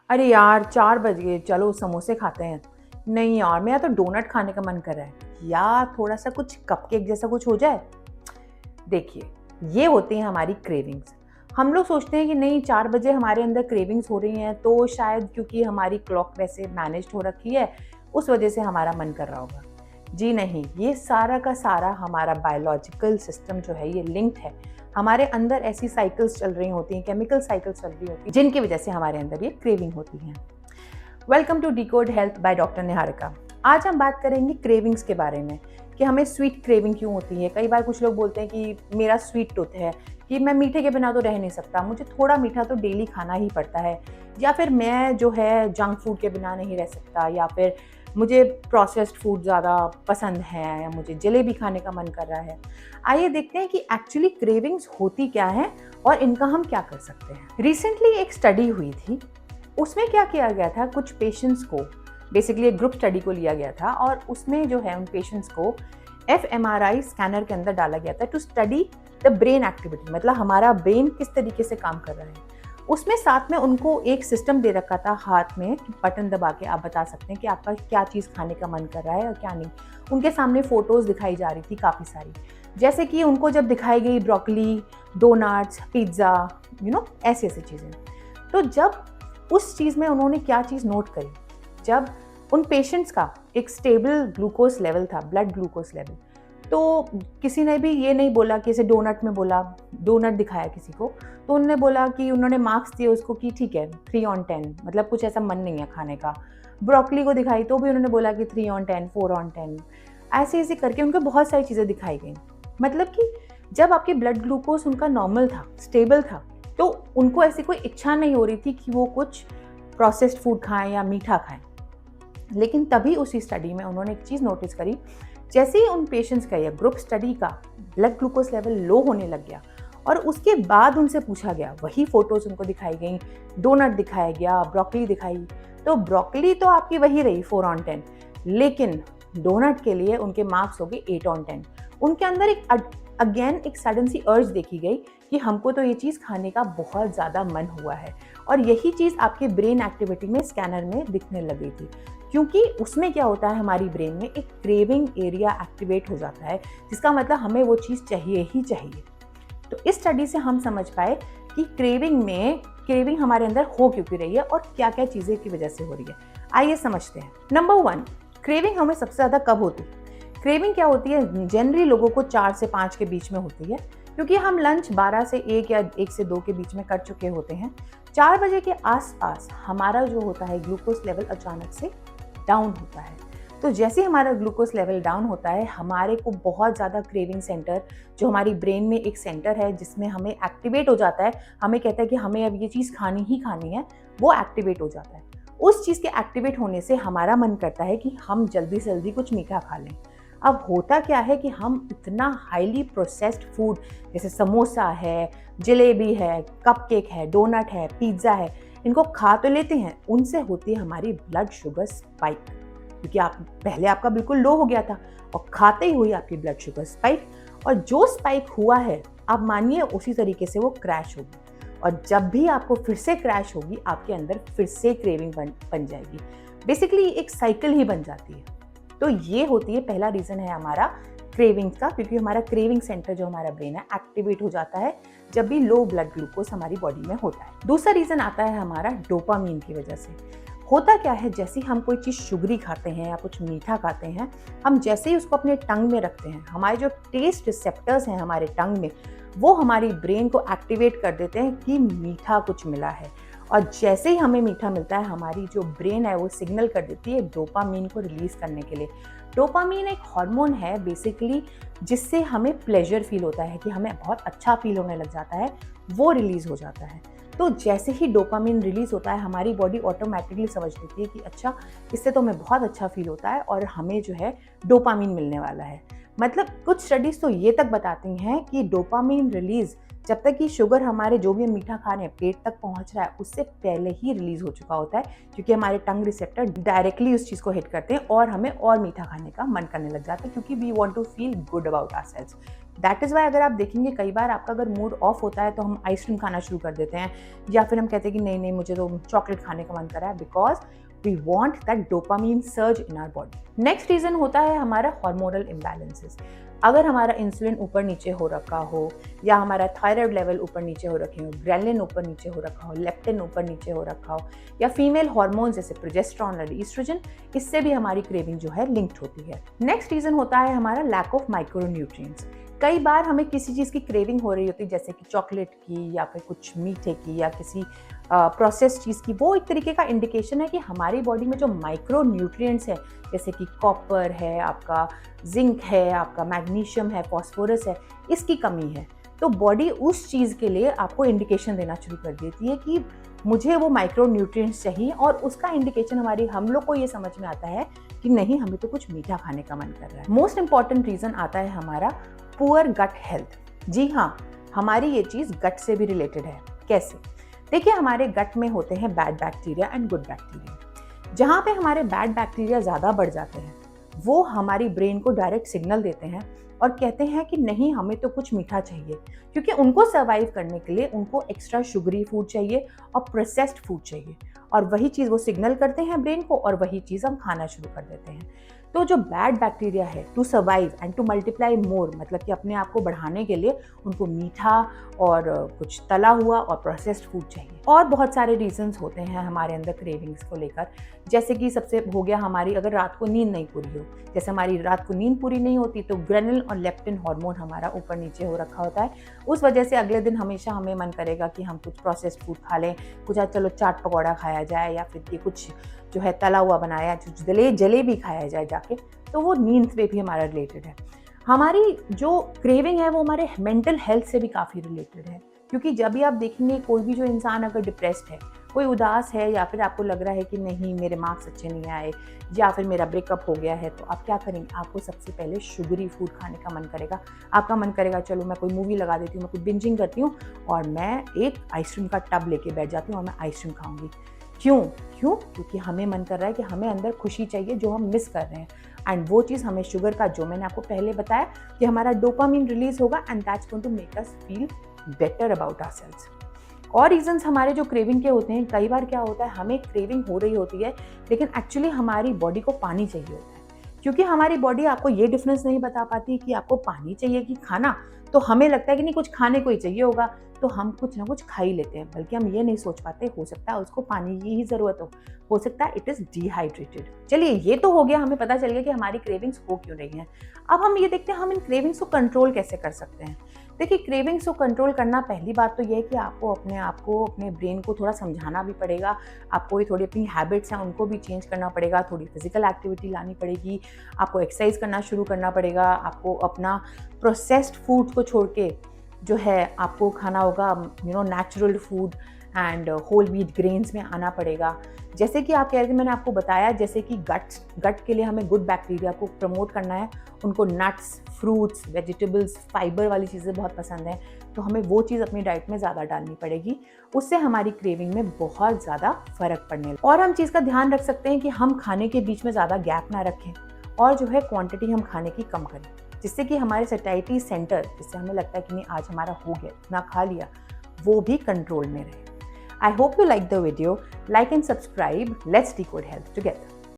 अरे यार 4 बज गए, चलो समोसे खाते हैं। नहीं यार, मेरा तो डोनट खाने का मन कर रहा है। या थोड़ा सा कुछ कपकेक जैसा कुछ हो जाए। देखिए, ये होती हैं हमारी क्रेविंग्स। हम लोग सोचते हैं कि नहीं 4 बजे हमारे अंदर क्रेविंग्स हो रही हैं, तो शायद क्योंकि हमारी क्लॉक वैसे मैनेज्ड हो रखी है, उस वजह से हमारा मन कर रहा होगा। जी नहीं, ये सारा का सारा हमारा बायोलॉजिकल सिस्टम जो है ये लिंक्ड है। हमारे अंदर ऐसी साइकिल्स चल रही होती हैं, केमिकल साइकिल्स चल रही होती हैं, जिनकी वजह से हमारे अंदर ये क्रेविंग होती है। Welcome to decode health by doctor Niharika. आज हम बात करेंगे क्रेविंग्स के बारे में कि हमें स्वीट क्रेविंग क्यों होती है। कई बार कुछ लोग बोलते हैं कि मेरा स्वीट टूथ है, कि मैं मीठे के बिना तो रह नहीं सकता, मुझे थोड़ा मीठा तो डेली खाना ही पड़ता है, या फिर मैं जो है जंक फूड के बिना नहीं रह सकता, या फिर मुझे प्रोसेस्ड फूड ज़्यादा पसंद है, या मुझे जलेबी खाने का मन कर रहा है। आइए देखते हैं कि एक्चुअली क्रेविंग्स होती क्या है और इनका हम क्या कर सकते हैं। रिसेंटली एक स्टडी हुई थी, उसमें क्या किया गया था, कुछ पेशेंट्स को, बेसिकली एक ग्रुप स्टडी को लिया गया था और उसमें जो है उन पेशेंट्स को एफएमआरआई स्कैनर के अंदर डाला गया था to study the brain activity, मतलब हमारा ब्रेन किस तरीके से काम कर रहा है। उसमें साथ में उनको एक सिस्टम दे रखा था हाथ में, बटन दबा के आप बता सकते हैं कि आपका क्या चीज़ खाने का मन कर रहा है और क्या नहीं। उनके सामने फ़ोटोज़ दिखाई जा रही थी काफ़ी सारी, जैसे कि उनको जब दिखाई गई ब्रोकली, डोनट्स, पिज़्ज़ा, ऐसी ऐसी चीज़ें। तो जब उस चीज़ में उन्होंने क्या चीज़ नोट करी, जब उन पेशेंट्स का एक स्टेबल ग्लूकोज लेवल था, ब्लड ग्लूकोज लेवल, तो किसी ने भी ये नहीं बोला कि जैसे डोनट में बोला, डोनट दिखाया किसी को, तो उन्होंने बोला कि उन्होंने मार्क्स दिए उसको कि ठीक है 3/10, मतलब कुछ ऐसा मन नहीं है खाने का। ब्रोकली को दिखाई तो भी उन्होंने बोला कि 3/10, 4/10, ऐसे ऐसे करके उनको बहुत सारी चीज़ें दिखाई गई। मतलब कि जब आपके ब्लड ग्लूकोज उनका नॉर्मल था, स्टेबल था, तो उनको ऐसी कोई इच्छा नहीं हो रही थी कि वो कुछ प्रोसेस्ड फूड खाएं या मीठा खाएं। लेकिन तभी उसी स्टडी में उन्होंने एक चीज़ नोटिस करी, जैसे ही उन पेशेंट्स का या ग्रुप स्टडी का ब्लड ग्लूकोज लेवल लो होने लग गया और उसके बाद उनसे पूछा गया, वही फोटोज उनको दिखाई गई, डोनट दिखाया गया, ब्रोकली दिखाई, तो ब्रोकली तो आपकी वही रही 4/10, लेकिन डोनट के लिए उनके मार्क्स हो गए 8/10। उनके अंदर एक अगेन एक सडन सी अर्ज देखी गई कि हमको तो ये चीज़ खाने का बहुत ज़्यादा मन हुआ है, और यही चीज़ आपके ब्रेन एक्टिविटी में स्कैनर में दिखने लग गई थी। क्योंकि उसमें क्या होता है, हमारी ब्रेन में एक क्रेविंग एरिया एक्टिवेट हो जाता है, जिसका मतलब हमें वो चीज़ चाहिए ही चाहिए। तो इस स्टडी से हम समझ पाए कि क्रेविंग हमारे अंदर हो क्यों रही है और क्या क्या चीज़ें की वजह से हो रही है। आइए समझते हैं। नंबर 1, क्रेविंग हमें सबसे ज़्यादा कब होती है? क्रेविंग क्या होती है, जनरली लोगों को 4 से 5 के बीच में होती है, क्योंकि हम लंच 12 से 1 या 1 से 2 के बीच में कर चुके होते हैं। 4 बजे के आसपास हमारा जो होता है ग्लूकोज लेवल अचानक से डाउन होता है। तो जैसे ही हमारा ग्लूकोज लेवल डाउन होता है, हमारे को बहुत ज़्यादा क्रेविंग सेंटर, जो हमारी ब्रेन में एक सेंटर है जिसमें हमें एक्टिवेट हो जाता है, हमें कहता है कि हमें अब ये चीज़ खानी ही खानी है, वो एक्टिवेट हो जाता है। उस चीज़ के एक्टिवेट होने से हमारा मन करता है कि हम जल्दी से जल्दी कुछ मीठा खा लें। अब होता क्या है कि हम इतना हाईली प्रोसेस्ड फूड, जैसे समोसा है, जलेबी है, कपकेक है, डोनट है, पिज़्ज़ा है, इनको खा तो लेते हैं, उनसे होती है हमारी ब्लड शुगर स्पाइक, क्योंकि पहले आपका बिल्कुल लो हो गया था और खाते ही हुई आपकी ब्लड शुगर स्पाइक, और जो स्पाइक हुआ है आप मानिए उसी तरीके से वो क्रैश होगी, और जब भी आपको फिर से क्रैश होगी, आपके अंदर फिर से क्रेविंग बन जाएगी। बेसिकली एक साइकिल ही बन जाती है। तो ये होती है, पहला रीज़न है हमारा क्रेविंग का, क्योंकि हमारा क्रेविंग सेंटर जो हमारा ब्रेन है एक्टिवेट हो जाता है जब भी लो ब्लड ग्लूकोज हमारी बॉडी में होता है। दूसरा रीज़न आता है हमारा डोपामीन की वजह से। होता क्या है, जैसे हम कोई चीज़ शुगरी खाते हैं या कुछ मीठा खाते हैं, हम जैसे ही उसको अपने टंग में रखते हैं, हमारे जो टेस्ट रिसेप्टर्स हैं हमारे टंग में, वो हमारी ब्रेन को एक्टिवेट कर देते हैं कि मीठा कुछ मिला है, और जैसे ही हमें मीठा मिलता है, हमारी जो ब्रेन है वो सिग्नल कर देती है डोपामीन को रिलीज करने के लिए। डोपामीन एक हार्मोन है बेसिकली, जिससे हमें प्लेजर फील होता है, कि हमें बहुत अच्छा फील होने लग जाता है, वो रिलीज हो जाता है। तो जैसे ही डोपामीन रिलीज होता है, हमारी बॉडी ऑटोमेटिकली समझ लेती है कि अच्छा, इससे तो हमें बहुत अच्छा फील होता है और हमें जो है डोपामीन मिलने वाला है। मतलब कुछ स्टडीज तो ये तक बताती हैं कि डोपामीन रिलीज जब तक कि शुगर हमारे जो भी हम मीठा खा रहे हैं पेट तक पहुंच रहा है उससे पहले ही रिलीज हो चुका होता है, क्योंकि हमारे टंग रिसेप्टर डायरेक्टली उस चीज़ को हिट करते हैं और हमें और मीठा खाने का मन करने लग जाता है, क्योंकि we want to feel good about ourselves. That is why अगर आप देखेंगे कई बार आपका अगर मूड ऑफ होता है तो हम आइसक्रीम खाना शुरू कर देते हैं, या फिर हम कहते हैं कि नहीं नहीं मुझे तो चॉकलेट खाने का मन कर रहा है, because we want that dopamine surge in our body. Next reason होता है हमारा हार्मोनल इम्बैलेंसेस। अगर हमारा इंसुलिन ऊपर नीचे हो रखा हो, या हमारा थायराइड लेवल ऊपर नीचे हो रखे हो, ग्रेलिन ऊपर नीचे हो रखा हो, लेप्टिन ऊपर नीचे हो रखा हो, या फीमेल हार्मोन्स जैसे प्रोजेस्टेरॉन और ईस्ट्रोजन, इससे भी हमारी क्रेविंग जो है लिंक्ड होती है। नेक्स्ट रीज़न होता है हमारा लैक ऑफ माइक्रोन्यूट्रिएंट्स। कई बार हमें किसी चीज़ की क्रेविंग हो रही होती है, जैसे कि चॉकलेट की या फिर कुछ मीठे की या किसी प्रोसेस्ड चीज़ की, वो एक तरीके का इंडिकेशन है कि हमारी बॉडी में जो माइक्रो न्यूट्रिएंट्स है, जैसे कि कॉपर है, आपका जिंक है, आपका मैग्नीशियम है, फास्फोरस है, इसकी कमी है। तो बॉडी उस चीज़ के लिए आपको इंडिकेशन देना शुरू कर देती है कि मुझे वो माइक्रो न्यूट्रिएंट्स चाहिए, और उसका इंडिकेशन हम लोग को ये समझ में आता है कि नहीं, हमें तो कुछ मीठा खाने का मन कर रहा है। मोस्ट इंपॉर्टेंट रीज़न आता है हमारा पुअर गट हेल्थ। जी हाँ, हमारी ये चीज़ गट से भी रिलेटेड है। कैसे? देखिए, हमारे गट में होते हैं bad bacteria and good bacteria. जहाँ पे हमारे बैड बैक्टीरिया ज़्यादा बढ़ जाते हैं, वो हमारी ब्रेन को डायरेक्ट सिग्नल देते हैं और कहते हैं कि नहीं, हमें तो कुछ मीठा चाहिए, क्योंकि उनको सर्वाइव करने के लिए उनको एक्स्ट्रा शुगरी फूड चाहिए और प्रोसेस्ड फूड चाहिए, और वही चीज़ वो सिग्नल करते हैं ब्रेन को, और वही चीज़ हम खाना शुरू कर देते हैं। तो जो बैड बैक्टीरिया है, to survive and to multiply more, मतलब कि अपने आप को बढ़ाने के लिए उनको मीठा और कुछ तला हुआ और प्रोसेस्ड फूड चाहिए। और बहुत सारे रीजंस होते हैं हमारे अंदर क्रेविंग्स को लेकर, जैसे कि सबसे हो गया हमारी अगर रात को नींद नहीं पूरी हो। जैसे हमारी रात को नींद पूरी नहीं होती तो ग्रेनिल और लेप्टिन हार्मोन हमारा ऊपर नीचे हो रखा होता है। उस वजह से अगले दिन हमेशा हमें मन करेगा कि हम कुछ प्रोसेस्ड फूड खा लें, कुछ आज चलो चाट पकौड़ा खाया जाए, या फिर ये कुछ जो है तला हुआ बनाया, जो जलेबी खाया जाए जाके। तो वो नींद पे भी हमारा रिलेटेड है। हमारी जो क्रेविंग है वो हमारे मेंटल हेल्थ से भी काफ़ी रिलेटेड है, क्योंकि जब भी आप देखेंगे कोई भी जो इंसान अगर डिप्रेस्ड है, कोई उदास है, या फिर आपको लग रहा है कि नहीं मेरे मार्क्स अच्छे नहीं आए, या फिर मेरा ब्रेकअप हो गया है, तो आप क्या करेंगे? आपको सबसे पहले शुगरी फूड खाने का मन करेगा। आपका मन करेगा चलो मैं कोई मूवी लगा देती हूँ, मैं कोई बिंजिंग करती हूँ और मैं एक आइसक्रीम का टब लेके बैठ जाती हूँ और मैं आइसक्रीम खाऊंगी। क्यों? क्योंकि हमें मन कर रहा है कि हमें अंदर खुशी चाहिए जो हम मिस कर रहे हैं, एंड वो चीज़ हमें शुगर का, जो मैंने आपको पहले बताया कि हमारा डोपामिन रिलीज होगा, and that's going to make us feel better about ourselves. और रीजंस हमारे जो क्रेविंग के होते हैं, कई बार क्या होता है हमें क्रेविंग हो रही होती है, लेकिन एक्चुअली हमारी बॉडी को पानी चाहिए होता है, क्योंकि हमारी बॉडी आपको ये डिफरेंस नहीं बता पाती कि आपको पानी चाहिए कि खाना। तो हमें लगता है कि नहीं, कुछ खाने को ही चाहिए होगा, तो हम कुछ ना कुछ खा ही लेते हैं, बल्कि हम ये नहीं सोच पाते हो सकता है उसको पानी की ही ज़रूरत हो सकता है इट इज़ डिहाइड्रेटेड। चलिए, ये तो हो गया, हमें पता चल गया कि हमारी क्रेविंग्स हो क्यों रही हैं। अब हम ये देखते हैं हम इन क्रेविंग्स को कंट्रोल कैसे कर सकते हैं। देखिए, क्रेविंग्स को कंट्रोल करना, पहली बात तो ये है कि आपको अपने ब्रेन को थोड़ा समझाना भी पड़ेगा। आपको ये थोड़ी अपनी हैबिट्स हैं उनको भी चेंज करना पड़ेगा, थोड़ी फिजिकल एक्टिविटी लानी पड़ेगी, आपको एक्सरसाइज करना शुरू करना पड़ेगा, आपको अपना प्रोसेस्ड फूड को छोड़ के जो है आपको खाना होगा natural food and whole wheat grains में आना पड़ेगा। जैसे कि आप कह रहे थे, मैंने आपको बताया, जैसे कि गट के लिए हमें गुड बैक्टीरिया को प्रमोट करना है, उनको नट्स, फ्रूट्स, वेजिटेबल्स, फाइबर वाली चीज़ें बहुत पसंद हैं, तो हमें वो चीज़ अपनी डाइट में ज़्यादा डालनी पड़ेगी। उससे हमारी क्रेविंग में बहुत ज़्यादा फ़र्क पड़ने लगा। और हम चीज़ का ध्यान रख सकते हैं कि हम खाने के बीच में ज़्यादा गैप ना रखें, और जो है क्वांटिटी हम खाने की कम करें, जिससे कि हमारे सैटिस्फैक्टरी सेंटर, जिससे हमें लगता है कि नहीं आज हमारा हो गया, इतना खा लिया, वो भी कंट्रोल में रहे। I hope you liked the video. Like and subscribe. Let's decode health together.